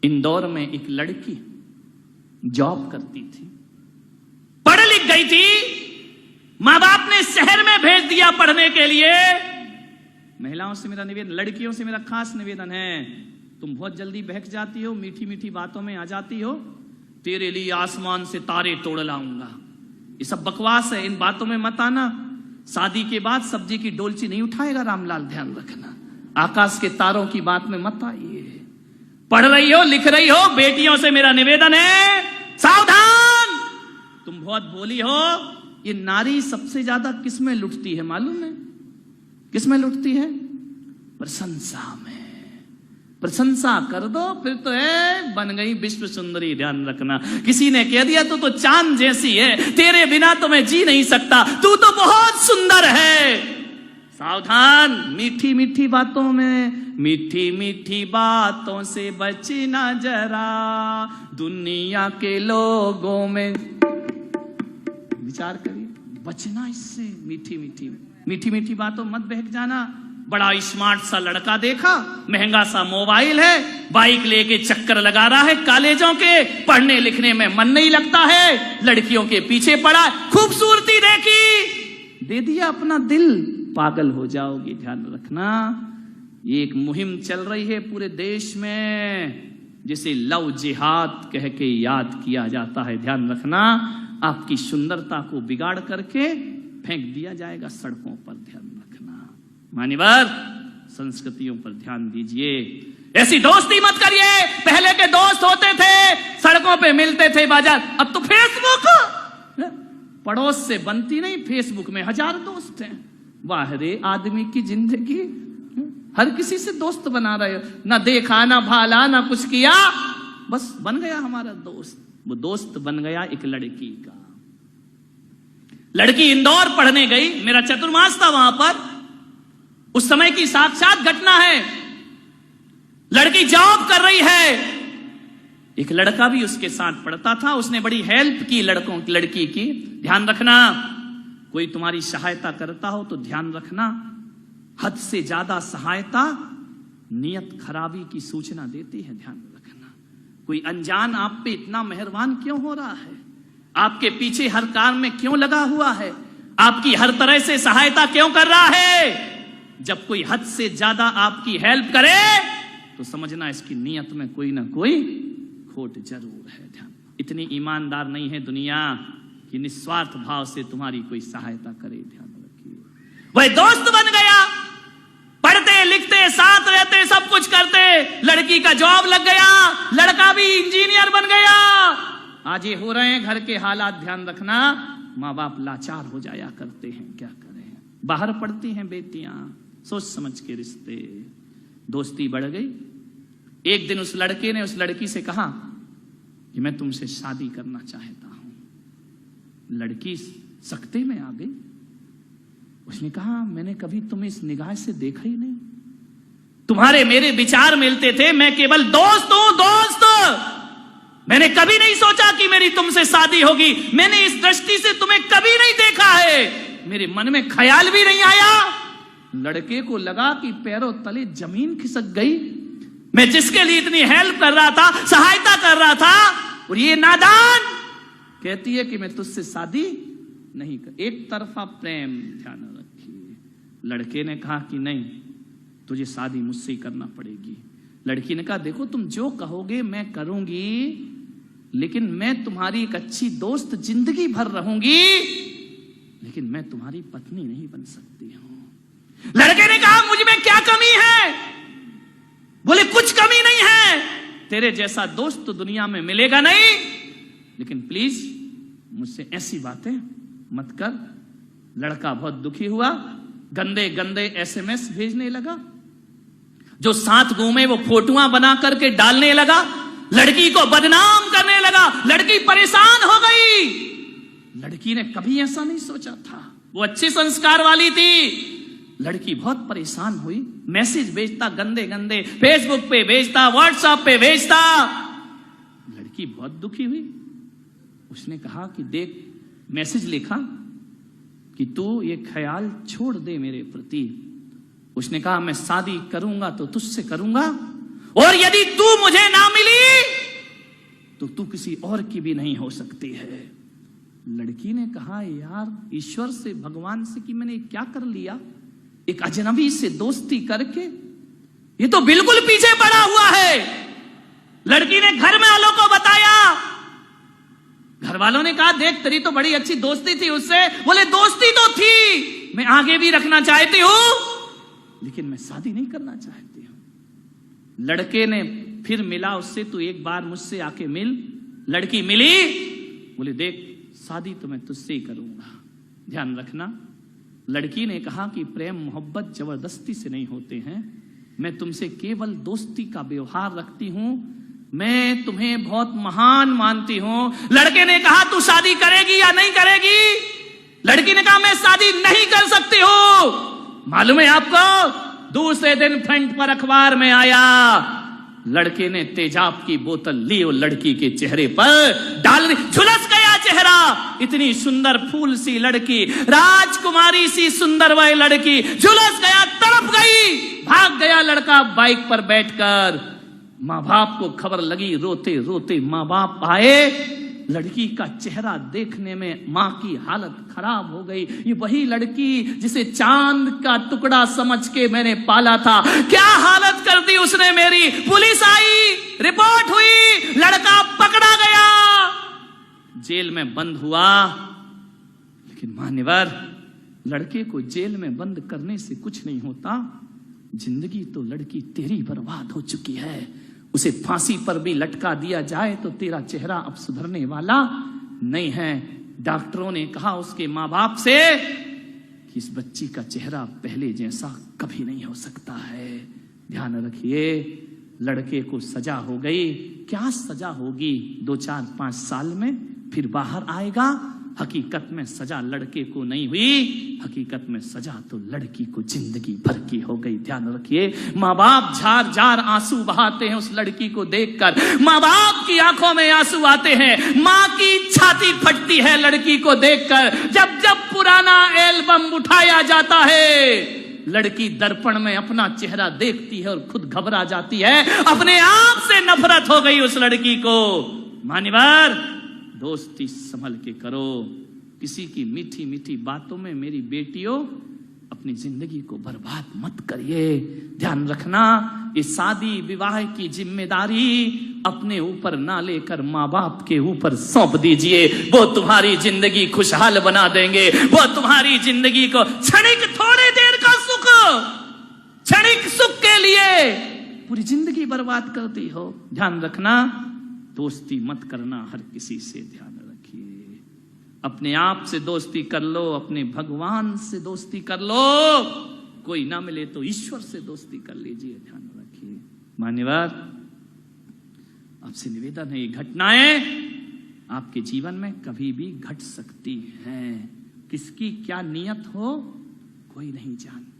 इंदौर में एक लड़की जॉब करती थी, पढ़ लिख गई थी, मां बाप ने शहर में भेज दिया पढ़ने के लिए। महिलाओं से मेरा निवेदन, लड़कियों से मेरा खास निवेदन है, तुम बहुत जल्दी बहक जाती हो, मीठी मीठी बातों में आ जाती हो, तेरे लिए आसमान से तारे तोड़ लाऊंगा, ये सब बकवास है, इन बातों में मत आना। शादी के बाद सब्जी की डोलची नहीं उठाएगा रामलाल, ध्यान रखना। आकाश के तारों की बात में मत आइए। पढ़ रही हो, लिख रही हो, बेटियों से मेरा निवेदन है, सावधान। तुम बहुत बोली हो, ये नारी सबसे ज्यादा किसमें लुटती है मालूम है? किसमें लुटती है? प्रशंसा में। प्रशंसा कर दो फिर तो है बन गई विश्व सुंदरी। ध्यान रखना, किसी ने कह दिया तू तो चांद जैसी है, तेरे बिना तो मैं जी नहीं सकता, तू तो बहुत सुंदर है। सावधान, मीठी मीठी बातों में, मीठी मीठी बातों से बचना जरा, दुनिया के लोगों में विचार करिए, बचना इससे। मीठी मीठी मीठी मीठी बातों मत बहक जाना। बड़ा स्मार्ट सा लड़का देखा, महंगा सा मोबाइल है, बाइक लेके चक्कर लगा रहा है कॉलेजों के, पढ़ने लिखने में मन नहीं लगता है, लड़कियों के पीछे पड़ा, खूबसूरती देखी, दे दिया अपना दिल, पागल हो जाओगी। ध्यान रखना, ये एक मुहिम चल रही है पूरे देश में, जिसे लव जिहाद कह के याद किया जाता है। ध्यान रखना, आपकी सुंदरता को बिगाड़ करके फेंक दिया जाएगा सड़कों पर। ध्यान रखना, मान्यवर, संस्कृतियों पर ध्यान दीजिए, ऐसी दोस्ती मत करिए। पहले के दोस्त होते थे, सड़कों पे मिलते थे, बाजार, अब तो फेसबुक, पड़ोस से बनती नहीं, फेसबुक में 1000 दोस्त हैं। वाह रे आदमी की जिंदगी, हर किसी से दोस्त बना रहे हो, ना देखा ना भाला ना कुछ किया, बस बन गया हमारा दोस्त। वो दोस्त बन गया एक लड़की का। लड़की इंदौर पढ़ने गई, मेरा चतुर्मास था वहां पर, उस समय की साक्षात घटना है। लड़की जॉब कर रही है, एक लड़का भी उसके साथ पढ़ता था, उसने बड़ी हेल्प की लड़की की। ध्यान रखना, कोई तुम्हारी सहायता करता हो तो ध्यान रखना, हद से ज्यादा सहायता नियत खराबी की सूचना देती है। ध्यान रखना, कोई अनजान आप पे इतना मेहरबान क्यों हो रहा है, आपके पीछे हर काम में क्यों लगा हुआ है, आपकी हर तरह से सहायता क्यों कर रहा है, जब कोई हद से ज्यादा आपकी हेल्प करे तो समझना इसकी नियत में कोई ना कोई खोट जरूर है। ध्यान, इतनी ईमानदार नहीं है दुनिया कि निस्वार्थ भाव से तुम्हारी कोई सहायता करे। ध्यान रखिए, वह दोस्त बन गया, पढ़ते लिखते साथ रहते सब कुछ करते, लड़की का जॉब लग गया, लड़का भी इंजीनियर बन गया। आज ये हो रहे हैं घर के हालात, ध्यान रखना, माँ बाप लाचार हो जाया करते हैं, क्या करें, बाहर पढ़ती हैं बेटियां, सोच समझ के रिश्ते। दोस्ती बढ़ गई, एक दिन उस लड़के ने उस लड़की से कहा कि मैं तुमसे शादी करना चाहता हूं। लड़की सकते में आ गई, उसने कहा मैंने कभी तुम्हें इस निगाह से देखा ही नहीं, तुम्हारे मेरे विचार मिलते थे, मैं केवल दोस्त हूं, दोस्त। मैंने कभी नहीं सोचा कि मेरी तुमसे शादी होगी, मैंने इस दृष्टि से तुम्हें कभी नहीं देखा है, मेरे मन में ख्याल भी नहीं आया। लड़के को लगा कि पैरों तले जमीन खिसक गई, मैं जिसके लिए इतनी हेल्प कर रहा था, सहायता कर रहा था, और ये नादान कहती है कि मैं तुझसे शादी नहीं कर। एक तरफा प्रेम, ध्यान रखिए। लड़के ने कहा कि नहीं, तुझे शादी मुझसे ही करना पड़ेगी। लड़की ने कहा देखो तुम जो कहोगे मैं करूंगी, लेकिन मैं तुम्हारी एक अच्छी दोस्त जिंदगी भर रहूंगी, लेकिन मैं तुम्हारी पत्नी नहीं बन सकती हूं। लड़के ने कहा मुझ में क्या कमी है? बोले कुछ कमी नहीं है, तेरे जैसा दोस्त तो दुनिया में मिलेगा नहीं, लेकिन प्लीज मुझसे ऐसी बातें मत कर। लड़का बहुत दुखी हुआ, गंदे गंदे एसएमएस भेजने लगा, जो साथ घूमे वो फोटोआं बना करके डालने लगा, लड़की को बदनाम करने लगा। लड़की परेशान हो गई। लड़की ने कभी ऐसा नहीं सोचा था, वो अच्छे संस्कार वाली थी। लड़की बहुत परेशान हुई, मैसेज भेजता गंदे गंदे, फेसबुक पे भेजता, व्हाट्सएप पे भेजता। लड़की बहुत दुखी हुई। उसने कहा कि देख, मैसेज लिखा कि तू ये ख्याल छोड़ दे मेरे प्रति। उसने कहा मैं शादी करूंगा तो तुझसे करूंगा, और यदि तू मुझे ना मिली तो तू किसी और की भी नहीं हो सकती है। लड़की ने कहा, यार ईश्वर से, भगवान से कि मैंने क्या कर लिया, एक अजनबी से दोस्ती करके, ये तो बिल्कुल पीछे पड़ा हुआ है। लड़की ने घर में वालों को बताया, घर वालों ने कहा, देख तेरी तो बड़ी अच्छी दोस्ती थी उससे। बोले दोस्ती तो थी, मैं आगे भी रखना चाहती हूं, लेकिन मैं शादी नहीं करना चाहती हूं। लड़के ने फिर मिला उससे, तू एक बार मुझसे आके मिल। लड़की मिली, बोले देख शादी तो मैं तुझसे ही करूंगा, ध्यान रखना। लड़की ने कहा कि प्रेम मोहब्बत जबरदस्ती से नहीं होते हैं, मैं तुमसे केवल दोस्ती का व्यवहार रखती हूं, मैं तुम्हें बहुत महान मानती हूं। लड़के ने कहा, तू शादी करेगी या नहीं करेगी? लड़की ने कहा, मैं शादी नहीं कर सकती हूं। मालूम है आपको, दूसरे दिन फ्रंट पर अखबार में आया, लड़के ने तेजाब की बोतल ली और लड़की के चेहरे पर डाल दी। झुलस गया चेहरा, इतनी सुंदर फूल सी लड़की, राजकुमारी सी सुंदर वह लड़की, झुलस गया, तड़प गई। भाग गया लड़का बाइक पर बैठकर। माँ बाप को खबर लगी, रोते रोते माँ बाप आए। लड़की का चेहरा देखने में माँ की हालत खराब हो गई। ये वही लड़की जिसे चांद का टुकड़ा समझ के मैंने पाला था, क्या हालत कर दी उसने मेरी। पुलिस आई, रिपोर्ट हुई, लड़का पकड़ा गया, जेल में बंद हुआ। लेकिन मान्यवर, लड़के को जेल में बंद करने से कुछ नहीं होता। जिंदगी तो लड़की तेरी बर्बाद हो चुकी है। उसे फांसी पर भी लटका दिया जाए तो तेरा चेहरा अब सुधरने वाला नहीं है। डॉक्टरों ने कहा उसके माँ बाप से कि इस बच्ची का चेहरा पहले जैसा कभी नहीं हो सकता है। ध्यान रखिए, लड़के को सजा हो गई। क्या सजा होगी? 2, 4, 5 साल में फिर बाहर आएगा। हकीकत में सजा लड़के को नहीं हुई, हकीकत में सजा तो लड़की को जिंदगी भर की हो गई। ध्यान रखिए, माँ बाप झार झार आंसू बहाते हैं उस लड़की को देखकर। माँ बाप की आंखों में आंसू आते हैं, माँ की छाती फटती है लड़की को देखकर। जब जब पुराना एल्बम उठाया जाता है, लड़की दर्पण में अपना चेहरा देखती है और खुद घबरा जाती है। अपने आप से नफरत हो गई उस लड़की को। मान्यवर, दोस्ती संभल के करो। किसी की मीठी मीठी बातों में मेरी बेटियों अपनी जिंदगी को बर्बाद मत करिए। ध्यान रखना, ये शादी विवाह की जिम्मेदारी अपने ऊपर ना लेकर माँ बाप के ऊपर सौंप दीजिए। वो तुम्हारी जिंदगी खुशहाल बना देंगे। वो तुम्हारी जिंदगी को क्षणिक, थोड़ी देर का सुख, क्षणिक सुख के लिए पूरी जिंदगी बर्बाद करती हो। ध्यान रखना, दोस्ती मत करना हर किसी से। ध्यान रखिए, अपने आप से दोस्ती कर लो, अपने भगवान से दोस्ती कर लो। कोई ना मिले तो ईश्वर से दोस्ती कर लीजिए। ध्यान रखिए। मान्यवर, आपसे निवेदन है, ये घटनाएं आपके जीवन में कभी भी घट सकती हैं। किसकी क्या नियत हो कोई नहीं जानता।